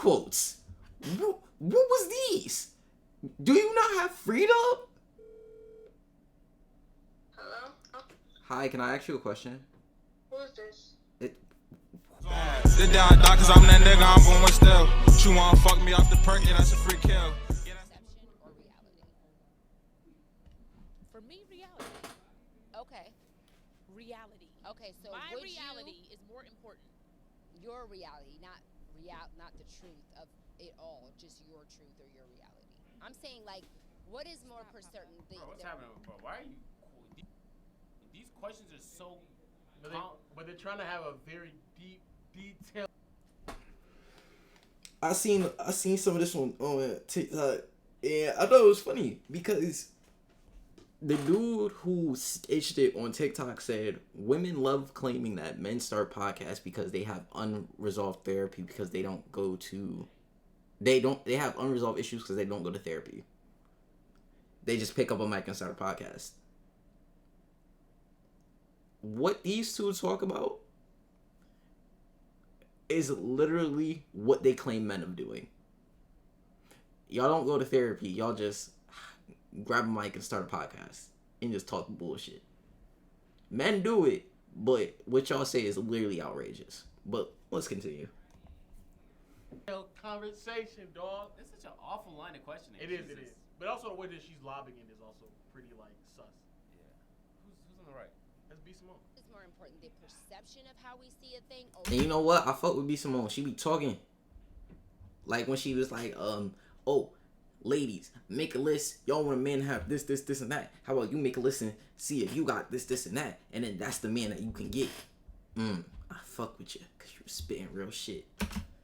quotes. What was these? Do you not have freedom? Hello? Hi, can I ask you a question? Who is this? Sit down, dog, cause I'm that nigga, I'm going still. She wanna fuck me off the perk, yeah, that's a free kill. Perception or reality? For me, reality. Okay. Reality. Okay, so My would reality is more important. your reality, not the truth of it all, just your truth or your reality. I'm saying, like, what is more for certain? Bro, what's happening, bro? Why are you? These questions are so. But they're trying to have a very deep, detailed. I seen some of this on TikTok, and I thought it was funny because the dude who stitched it on TikTok said women love claiming that men start podcasts because they have unresolved therapy because they have unresolved issues because they don't go to therapy. They just pick up a mic and start a podcast. What these two talk about is literally what they claim men of doing. Y'all don't go to therapy. Y'all just grab a mic and start a podcast and just talk bullshit. Men do it, but what y'all say is literally outrageous. But let's continue. Conversation, dog. It's such an awful line of questioning. It is. But also the way that she's lobbing it is also pretty, like, sus. Yeah. Who's on the right? That's B. Simone. It's more important the perception of how we see a thing. Or And you know what? I fuck with B. Simone. She be talking. Like when she was like, oh, ladies, make a list. Y'all want a man to have this, and that. How about you make a list and see if you got this, and that. And then that's the man that you can get. I fuck with you because you spitting real shit.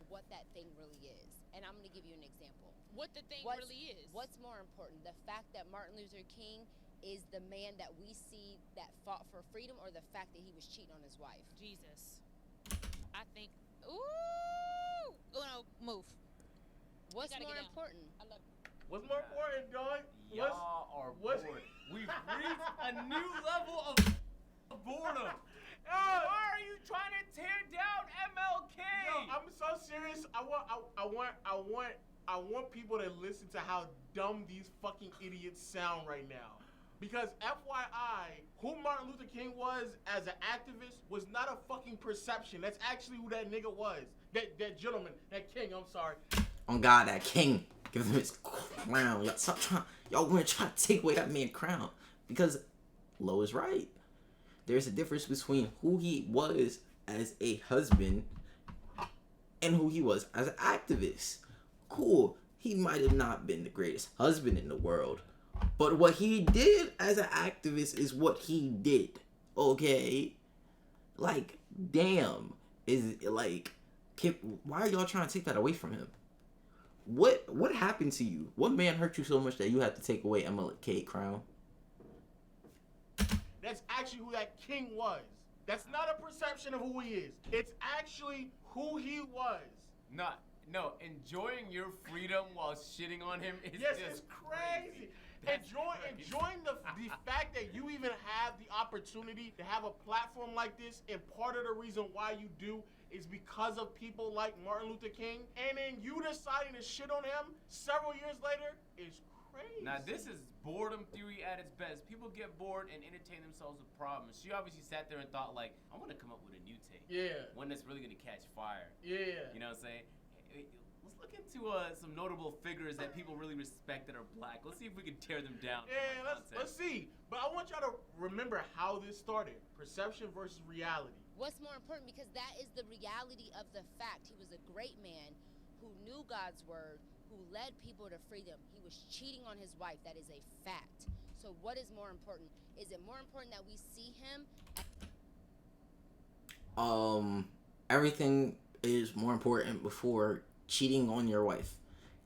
what that thing really is. And I'm going to give you an example. What the thing really is. What's more important? The fact that Martin Luther King is the man that we see that fought for freedom, or the fact that he was cheating on his wife? Jesus. I think. Ooh. No, move. What's gotta more get down. important? I love. What's more important, dog? Y'all are what's- bored. We've reached a new level of boredom. Why are you trying to tear down MLK? Yo, I'm so serious. I want people to listen to how dumb these fucking idiots sound right now. Because FYI, who Martin Luther King was as an activist was not a fucking perception. That's actually who that nigga was. That gentleman, that king, I'm sorry. On God, that king. Give him his crown. Y'all stop trying. Y'all want to try to take away that man's crown. Because Lo is right. There's a difference between who he was as a husband and who he was as an activist. Cool. He might have not been the greatest husband in the world. But what he did as an activist is what he did. Okay? Like, damn. Why are y'all trying to take that away from him? What happened to you? What man hurt you so much that you had to take away MLK crown? That's actually who that king was. That's not a perception of who he is. It's actually who he was. No, enjoying your freedom while shitting on him is Yes, just it's crazy. That's Enjoying the fact that you even have the opportunity to have a platform like this, and part of the reason why you do is because of people like Martin Luther King, and then you deciding to shit on him several years later is crazy. Now this is boredom theory at its best. People get bored and entertain themselves with problems. She obviously sat there and thought, like, I want to come up with a new take. Yeah. One that's really gonna catch fire. Yeah. You know what I'm saying? Hey, let's look into some notable figures that people really respect that are black. Let's see if we can tear them down. Yeah, let's see. But I want y'all to remember how this started. Perception versus reality. What's more important? Because that is the reality of the fact. He was a great man who knew God's word, who led people to freedom. He was cheating on his wife. That is a fact. So what is more important? Is it more important that we see him? Everything is more important before cheating on your wife.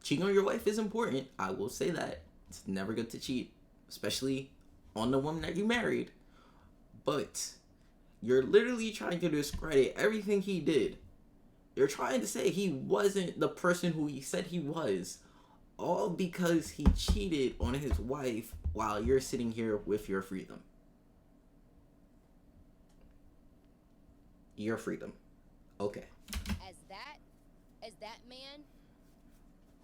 Cheating on your wife is important. I will say that. It's never good to cheat, especially on the woman that you married. But you're literally trying to discredit everything he did. You're trying to say he wasn't the person who he said he was, all because he cheated on his wife while you're sitting here with your freedom. Your freedom. Okay. As that man,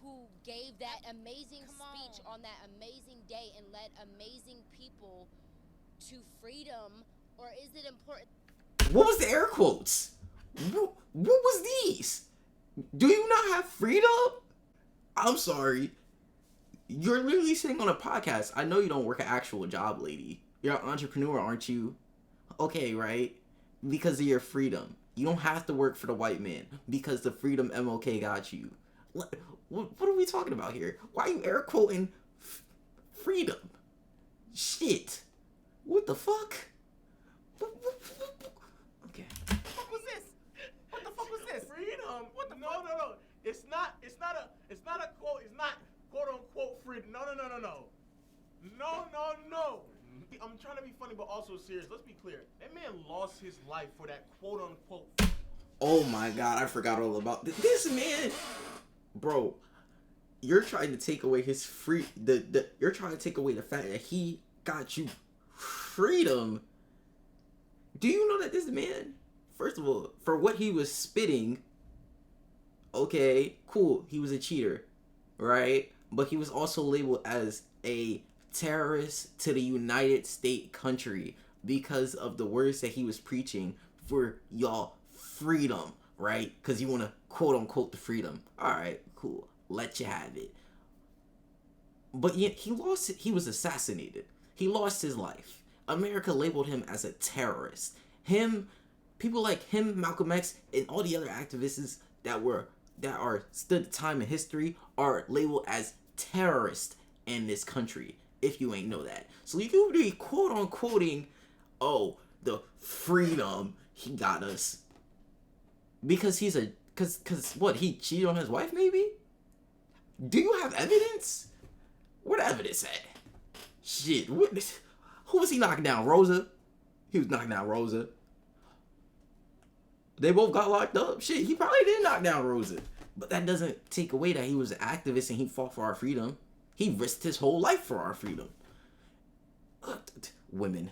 who gave that amazing Come speech on that amazing day and led amazing people to freedom? Or is it important? What was the air quotes? What was these? Do you not have freedom? I'm sorry. You're literally sitting on a podcast. I know you don't work an actual job, lady. You're an entrepreneur, aren't you? Okay, right? Because of your freedom. You don't have to work for the white man because the freedom MLK got you. What are we talking about here? Why are you air quoting freedom? Shit. What the fuck? Okay. What the fuck was this? What the fuck was this? Freedom. What the no, fuck? no, no. It's not a quote. It's not quote unquote freedom. No. I'm trying to be funny, but also serious. Let's be clear. That man lost his life for that quote unquote. Oh my god, I forgot all about this. This man, bro. You're trying to take away his you're trying to take away the fact that he got you freedom. Do you know that this man, first of all, for what he was spitting, okay, cool, he was a cheater, right? But he was also labeled as a terrorist to the United States country because of the words that he was preaching for y'all freedom, right? Because you want to quote unquote the freedom. All right, cool, let you have it. But yet he was assassinated. He lost his life. America labeled him as a terrorist. People like him, Malcolm X, and all the other activists that are stood the time in history are labeled as terrorists in this country. If you ain't know that, so you could be quote unquoting, oh, the freedom he got us because because what, he cheated on his wife maybe? Do you have evidence? Where the evidence at? Shit, who was he knocking down? Rosa? He was knocking down Rosa. They both got locked up. Shit, he probably did knock down Rosa. But that doesn't take away that he was an activist and he fought for our freedom. He risked his whole life for our freedom. Women.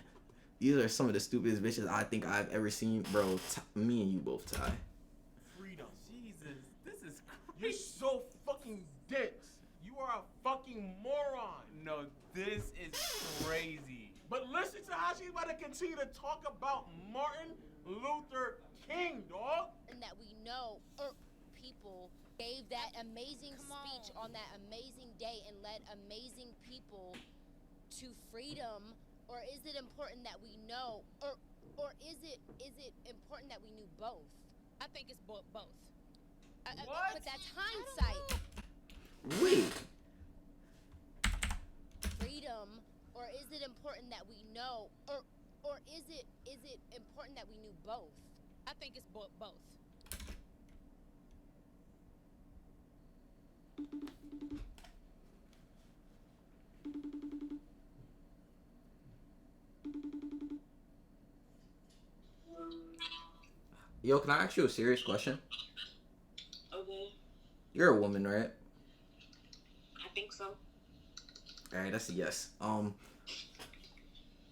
These are some of the stupidest bitches I think I've ever seen. Bro, me and you both, Ty. Freedom. Jesus, this is You're crazy. so fucking dense. You are a fucking moron. No, this is crazy. But listen to how she's about to continue to talk about Martin Luther King, dog. And that we know people gave that amazing speech on that amazing day and led amazing people to freedom? Or is it important that we know, or is it important that we knew both? I think it's both. What? But that's hindsight. Wait. Freedom, or is it important that we know, or is it important that we knew both? I think it's both. Yo, can I ask you a serious question? Okay, You're a woman, right? I think so. Alright, that's a yes.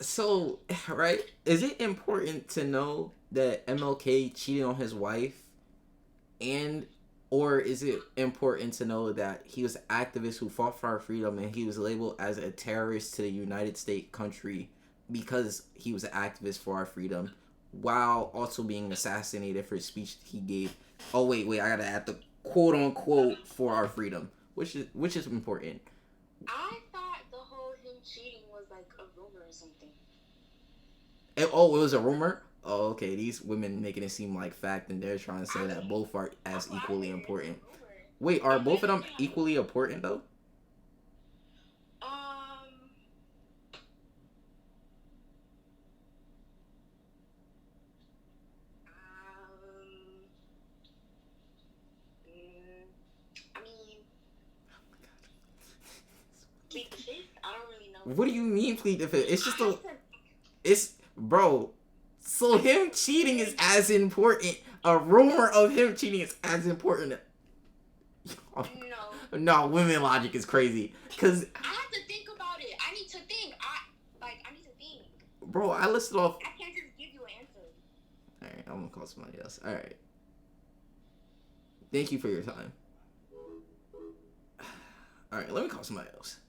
So, right, is it important to know that MLK cheated on his wife? Or is it important to know that he was an activist who fought for our freedom and he was labeled as a terrorist to the United States country because he was an activist for our freedom while also being assassinated for a speech he gave? Oh, wait, I gotta add the quote unquote for our freedom, which is important. I thought the whole him cheating was like a rumor or something. It was a rumor? Oh, okay. These women making it seem like fact, and they're trying to say that both are as equally important. Wait, are both of them equally important though? I mean, plead the fifth? I don't really know. What do you mean plead the fifth? It's just bro. So him cheating is as important. A rumor of him cheating is as important. No. No, women logic is crazy. Cause I have to think about it. I need to think. I need to think. bro, I listed off. I can't just give you an answer. Alright, I'm gonna call somebody else. Alright. Thank you for your time. All right, let me call somebody else.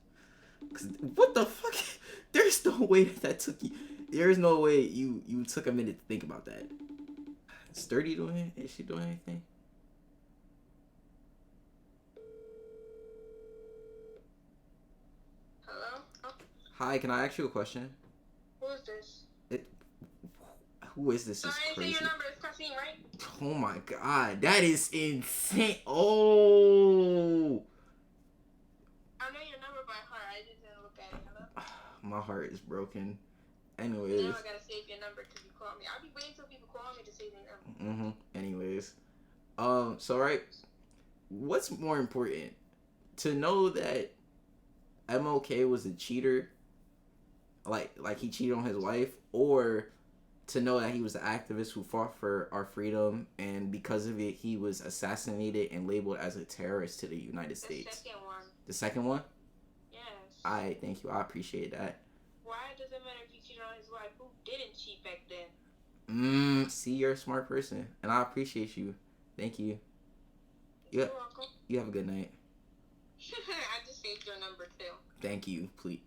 'Cause what the fuck? There's no way that took you. There's no way you took a minute to think about that. Is Sturdy doing it? Is she doing anything? Hello? Oh, Hi, can I ask you a question? who is this? Who is this? So Is I didn't say crazy. your number. It's Christine, right? Oh my god, that is insane. Oh, I know your number by heart. I just didn't look at it. Hello? my heart is broken. Now Anyways, I gotta save your number because you called me. I'll be waiting till people call me to save their number. Anyways, so right, what's more important, to know that MLK was a cheater, like he cheated on his wife, or to know that he was an activist who fought for our freedom, and because of it, he was assassinated and labeled as a terrorist to the United States? The second one. The second one? Yes. I thank you. I appreciate that. Why does it matter if he cheated on his wife? Who didn't cheat back then? See, you're a smart person, and I appreciate you. Thank you. Yeah. You're welcome. You have a good night. I just saved your number too. Thank you, please.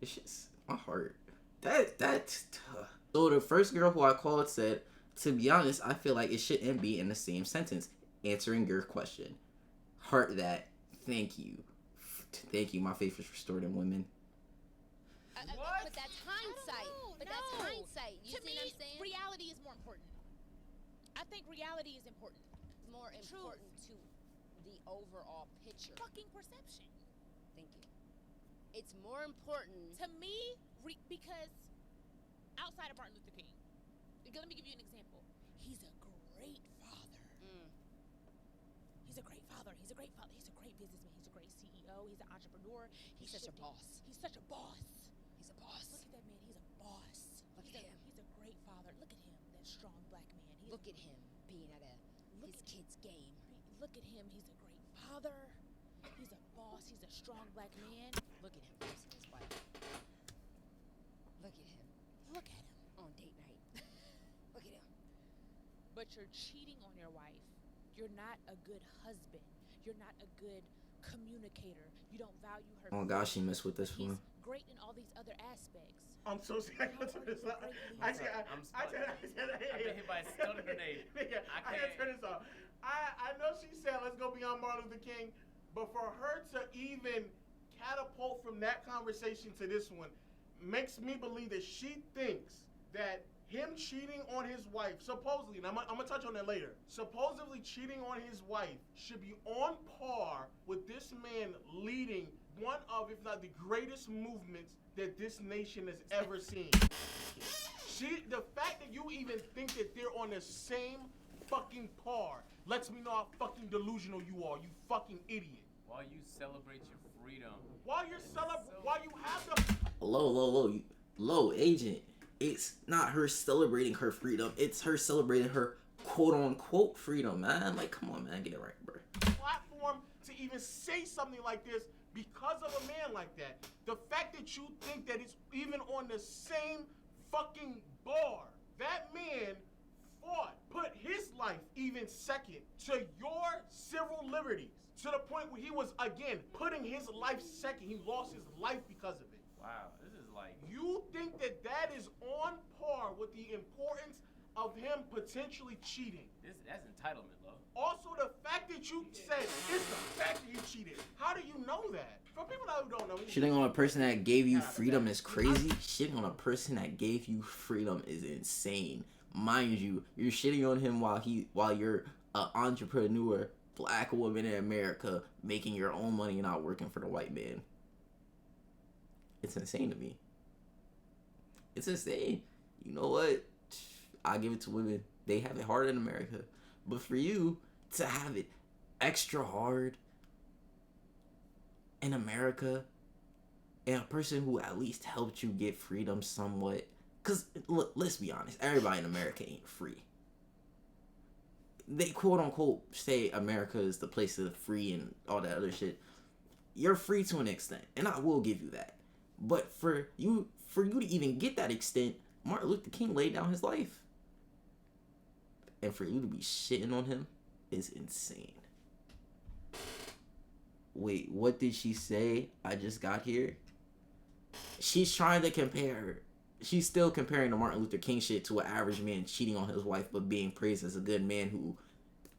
It's just my heart. That's tough. So the first girl who I called said, to be honest, I feel like it shouldn't be in the same sentence. Answering your question. Heart that. Thank you. Thank you. My faith is restored in women. What? But that's hindsight. But that's hindsight. You To see me, what I'm saying? reality is more important. I think reality is important. More important to the overall picture. Fucking perception. Thank you. It's more important. To me, because outside of Martin Luther King, let me give you an example. He's a great father. He's a great father. He's a great father. He's a great businessman. He's a great CEO. He's an entrepreneur. He's such a boss. He's such a boss. He's a boss. Look at that man. He's a boss. Look at him. He's a great father. Look at him. That strong black man. Look at him being at his kid's game. Look at him. He's a great father. He's a boss. He's a strong black man. Look at him kissing his wife. Look at him Look at him. on date night. Look at him. But you're cheating on your wife. You're not a good husband. You're not a good communicator. You don't value her. Oh gosh, she messed with this He's one. great in all these other aspects. I'm so sorry. I'm stuck. I've been hit by a stun grenade. Nigga, I I gotta can't. turn this off. I know she said let's go beyond Martin Luther King, but for her to even catapult from that conversation to this one makes me believe that she thinks that him cheating on his wife, supposedly, and I'm gonna touch on that later, supposedly cheating on his wife should be on par with this man leading one of, if not the greatest movements that this nation has ever seen. The fact that you even think that they're on the same fucking par lets me know how fucking delusional you are, you fucking idiot. While you celebrate your freedom. While you have the Low agent. It's not her celebrating her freedom. It's her celebrating her quote unquote freedom, man. Like, come on, man, get it right, bro. platform to even say something like this because of a man like that. The fact that you think that it's even on the same fucking bar. That man put his life even second to your civil liberties. To the point where he was, again, putting his life second. He lost his life because of it. Wow, this is like. You think that that is on par with the importance of him potentially cheating? That's entitlement, love. Also, the fact that you said it's the fact that you cheated. How do you know that? For people that who don't know, Shitting on a person that gave you freedom is crazy. Shitting on a person that gave you freedom is insane. Mind you, you're shitting on him while you're an entrepreneur, black woman in America, making your own money and not working for the white man. It's insane to me. It's insane. You know what? I give it to women. They have it hard in America. But for you to have it extra hard in America, and a person who at least helped you get freedom somewhat, because look, let's be honest, everybody in America ain't free. They quote unquote say America is the place of the free and all that other shit. You're free to an extent, and I will give you that. But for you to even get that extent, Martin Luther King laid down his life. And for you to be shitting on him is insane. Wait, what did she say? I just got here. She's trying to compare. She's still comparing the Martin Luther King shit to an average man cheating on his wife, but being praised as a good man who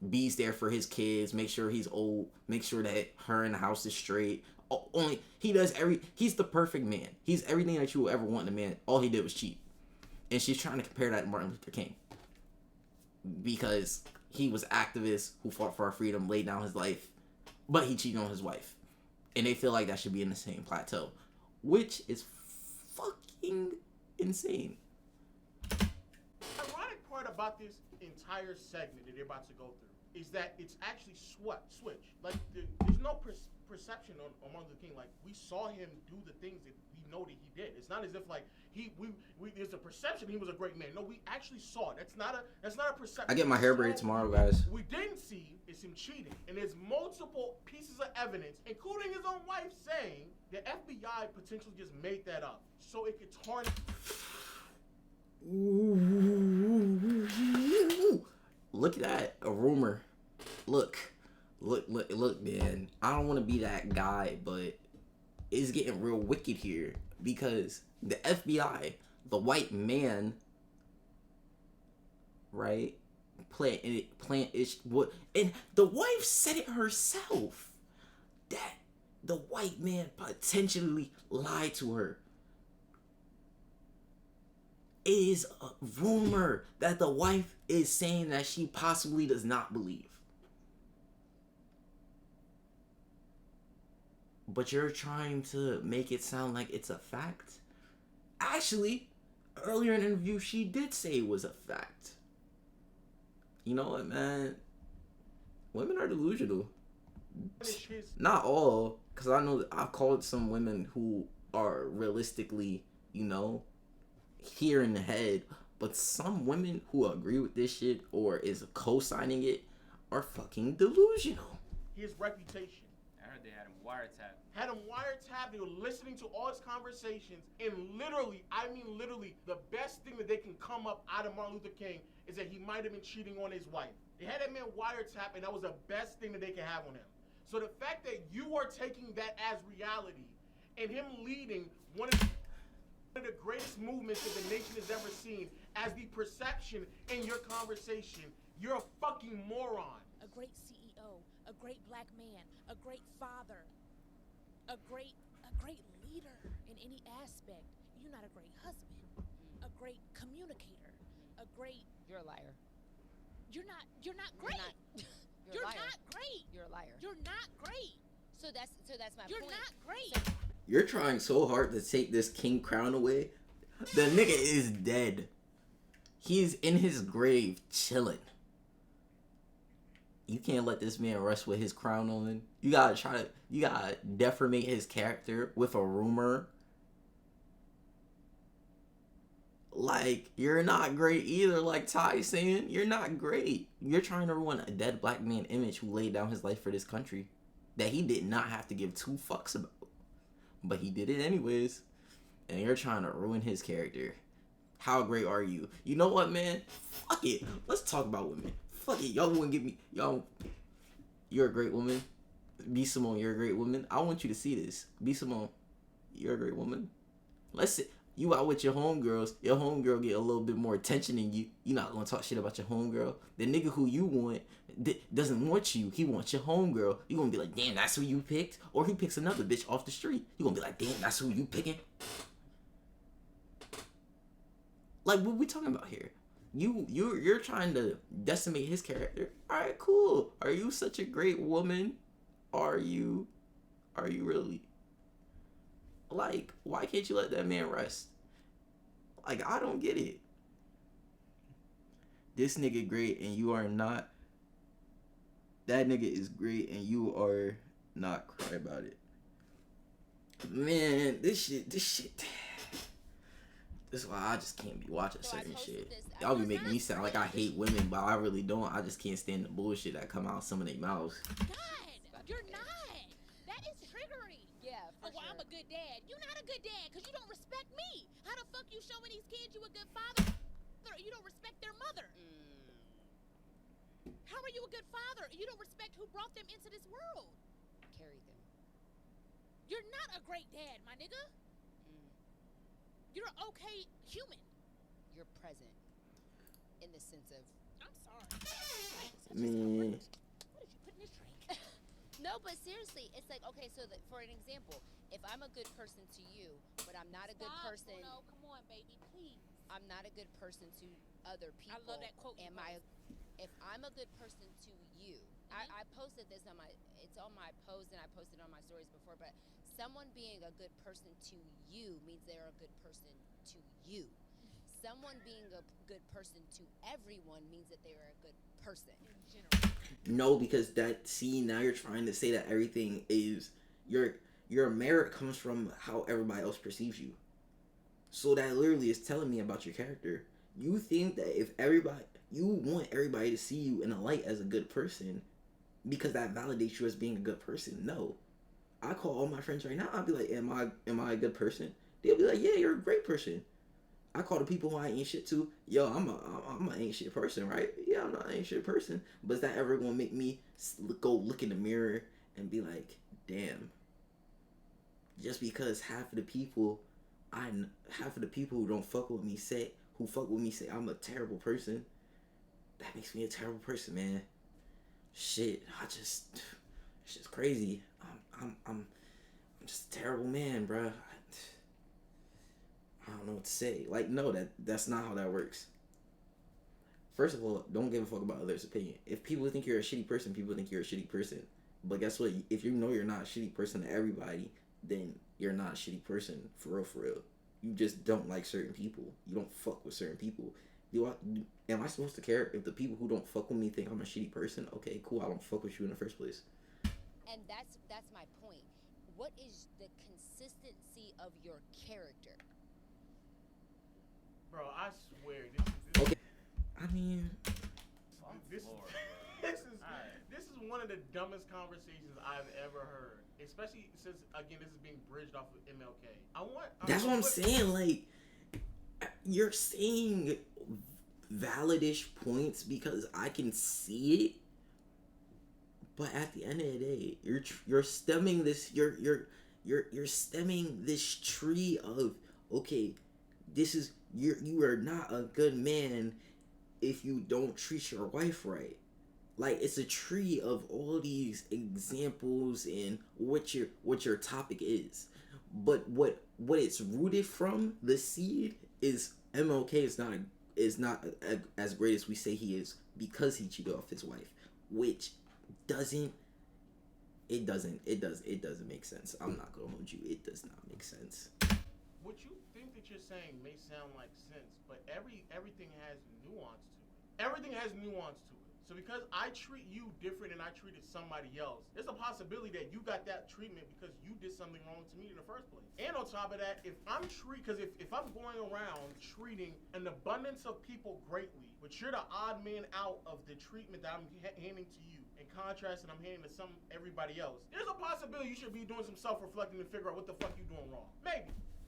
be's there for his kids, make sure he's old, make sure that her and the house is straight. Only he's the perfect man. He's everything that you will ever want in a man. All he did was cheat. And she's trying to compare that to Martin Luther King. Because he was activist who fought for our freedom, laid down his life, but he cheated on his wife. And they feel like that should be in the same plateau. Which is fucking insane. The ironic part about this entire segment that they're about to go through is that it's actually switch. Like, there's no perception on Martin Luther King. Like, we saw him do the things that we know that he did. It's not as if like there's a perception he was a great man. No, we actually saw it. That's not a perception. I get my hair braided tomorrow, guys. We didn't see is him cheating, and there's multiple pieces of evidence, including his own wife saying the FBI potentially just made that up so it could tarnish. Look at that, a rumor. Look, man. I don't want to be that guy, but it's getting real wicked here because the FBI, the white man, right? And the wife said it herself that the white man potentially lied to her. It is a rumor that the wife is saying that she possibly does not believe. But you're trying to make it sound like it's a fact. Actually, earlier in the interview, she did say it was a fact. You know what, man? Women are delusional. Not all, because I know that I've called some women who are realistically, here in the head, but some women who agree with this shit or is co-signing it are fucking delusional. His reputation. I heard they had him wiretapped. They were listening to all his conversations, and literally, the best thing that they can come up out of Martin Luther King is that he might have been cheating on his wife. They had that man wiretapped, and that was the best thing that they could have on him. So the fact that you are taking that as reality, and him leading one of the greatest movements that the nation has ever seen as the perception in your conversation, you're a fucking moron. A great CEO, a great black man, a great father, a great leader in any aspect. You're not a great husband, a great communicator, a great... You're a liar. You're not great. You're not great. You're a liar. You're not great. So that's my You're point. not great. So, You're trying so hard to take this king crown away. The nigga is dead. He's in his grave chilling. You can't let this man rest with his crown on. You gotta deformate his character with a rumor. Like, you're not great either, like Ty's saying. You're not great. You're trying to ruin a dead black man image who laid down his life for this country that he did not have to give two fucks about. But he did it anyways. And you're trying to ruin his character. How great are you? You know what, man? Fuck it. Let's talk about women. Fuck it. Y'all wouldn't give me... You're a great woman. B. Simone, you're a great woman. I want you to see this. B. Simone, you're a great woman. Let's see. You out with your homegirls. Your homegirl get a little bit more attention than you. You not gonna talk shit about your homegirl. The nigga who you want doesn't want you. He wants your homegirl. You gonna be like, damn, that's who you picked? Or he picks another bitch off the street. You gonna be like, damn, that's who you picking? Like, what we talking about here? You're trying to decimate his character. All right, cool. Are you such a great woman? Are you really? Like, why can't you let that man rest? Like, I don't get it. This nigga great and you are not. That nigga is great and you are not. Cry about it. Man, this shit. This is why I just can't be watching certain shit. Y'all be making me sound like I hate women, but I really don't. I just can't stand the bullshit that come out of some of their mouths. God, you're not. That is triggering. yeah, for Well, sure. I'm a good dad. You're not a good dad because you don't respect me. How the fuck you showing these kids you a good father? You don't respect their mother. How are you a good father? You don't respect who brought them into this world. Carry them. You're not a great dad, my nigga. You're an okay human. You're present in the sense of, I'm sorry. Man. What did you put in this drink? no, but seriously, it's like, okay, so for an example, if I'm a good person to you, but I'm not a good person, No, come on, baby, please. I'm not a good person to other people. I love that quote. If I'm a good person to you, I posted this on it's on my post and I posted it on my stories before, but someone being a good person to you means they're a good person to you. Someone being a good person to everyone means that they are a good person. In general. No, because now you're trying to say that everything is your merit comes from how everybody else perceives you. So that literally is telling me about your character. You think that you want everybody to see you in a light as a good person because that validates you as being a good person. No. I call all my friends right now, I'll be like, am I a good person? They'll be like, yeah, you're a great person. I call the people who I ain't shit to, yo, I'm an ain't shit person, right? Yeah, I'm not an ain't shit person. But is that ever gonna make me go look in the mirror and be like, damn, just because half of the people who don't fuck with me say I'm a terrible person, that makes me a terrible person, man. Shit, it's just crazy. I'm just a terrible man, bruh. I don't know what to say. Like, no, that's not how that works. First of all, don't give a fuck about others' opinion. If people think you're a shitty person, people think you're a shitty person. But guess what? If you know you're not a shitty person to everybody, then you're not a shitty person for real. You just don't like certain people. You don't fuck with certain people. Am I supposed to care if the people who don't fuck with me think I'm a shitty person? Okay, cool. I don't fuck with you in the first place. And that's my point. What is the consistency of your character? Bro, I swear this Okay. I mean, this is one of the dumbest conversations I've ever heard. Especially since, again, this is being bridged off of MLK. That's what I'm saying. Like, you're saying valid-ish points because I can see it, but at the end of the day, you're stemming this. You're stemming this tree of, okay, this is you are not a good man if you don't treat your wife right. Like, it's a tree of all these examples and what your topic is. But what it's rooted from, the seed, is MLK is not as great as we say he is because he cheated off his wife, which doesn't make sense. I'm not gonna hold you. It does not make sense. What you think that you're saying may sound like sense, but everything has nuance to it. Everything has nuance to it. So because I treat you different than I treated somebody else, there's a possibility that you got that treatment because you did something wrong to me in the first place. And on top of that, if I'm going around treating an abundance of people greatly, but you're the odd man out of the treatment that I'm handing to you, in contrast that I'm handing to everybody else, there's a possibility you should be doing some self-reflecting to figure out what the fuck you doing wrong.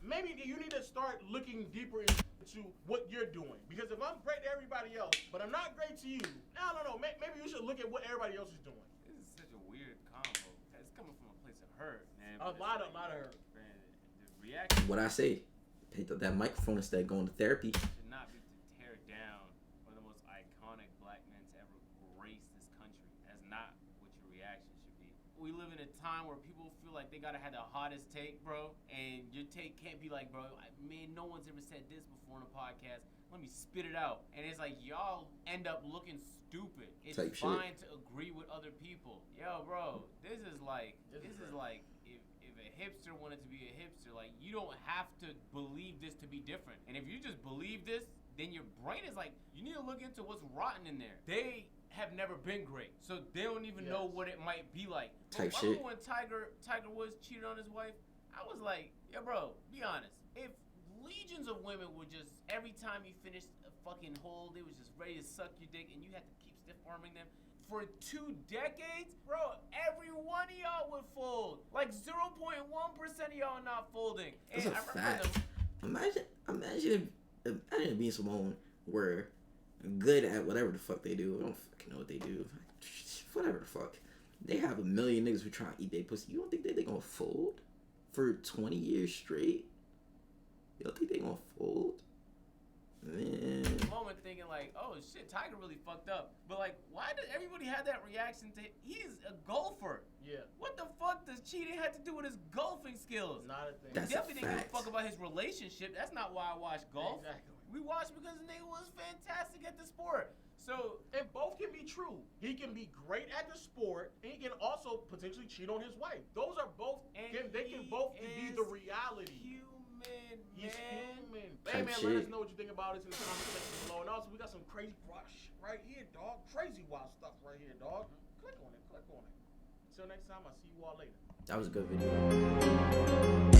Maybe you need to start looking deeper into what you're doing. Because if I'm great to everybody else, but I'm not great to you, I don't know, maybe you should look at what everybody else is doing. This is such a weird combo. It's coming from a place of hurt, man. A lot of hurt. Man, the reaction What I say, pick up that microphone instead of going to therapy. should not be to tear down one of the most iconic black men to ever grace this country. That's not what your reaction should be. We live in a time where people feel like they gotta have the hottest take, bro, and your take can't be like, bro, man, no one's ever said this before in a podcast. Let me spit it out. And it's like y'all end up looking stupid. It's Type fine shit. to agree with other people. Yo, bro, this is like if a hipster wanted to be a hipster, like, you don't have to believe this to be different. And if you just believe this, then your brain is like, you need to look into what's rotten in there. They have never been great, so they don't even know what it might be like. Type Bro, shit. remember when Tiger Woods cheated on his wife? I was like, yeah, bro, be honest. If legions of women would just, every time you finished a fucking hole, they was just ready to suck your dick, and you had to keep stiff arming them for 2 decades, bro, every one of y'all would fold. Like 0.1% of y'all not folding. That's And a I remember fact. Imagine being Simone were good at whatever the fuck they do. I don't fucking know what they do. Whatever the fuck. They have a million niggas who try to eat their pussy. You don't think they gonna fold? for 20 years straight. You don't think they gonna fold? Man. Moment thinking like, oh shit, Tiger really fucked up. But like, why did everybody have that reaction to? He's a golfer. Yeah. What the fuck does cheating have to do with his golfing skills? Not a thing. That's Definitely a didn't give fact. a fuck about his relationship. That's not why I watch golf. Exactly. We watched because the nigga was fantastic at the sport. So, And both can be true. He can be great at the sport, and he can also potentially cheat on his wife. Those are both. They can both be the reality. Human, He's man. human. Type Hey man, let shit. us know what you think about us in the comment section below. And also, we got some crazy wild shit right here, dog. Crazy wild stuff right here, dog. Click on it. Click on it. Until next time, I'll see you all later. That was a good video.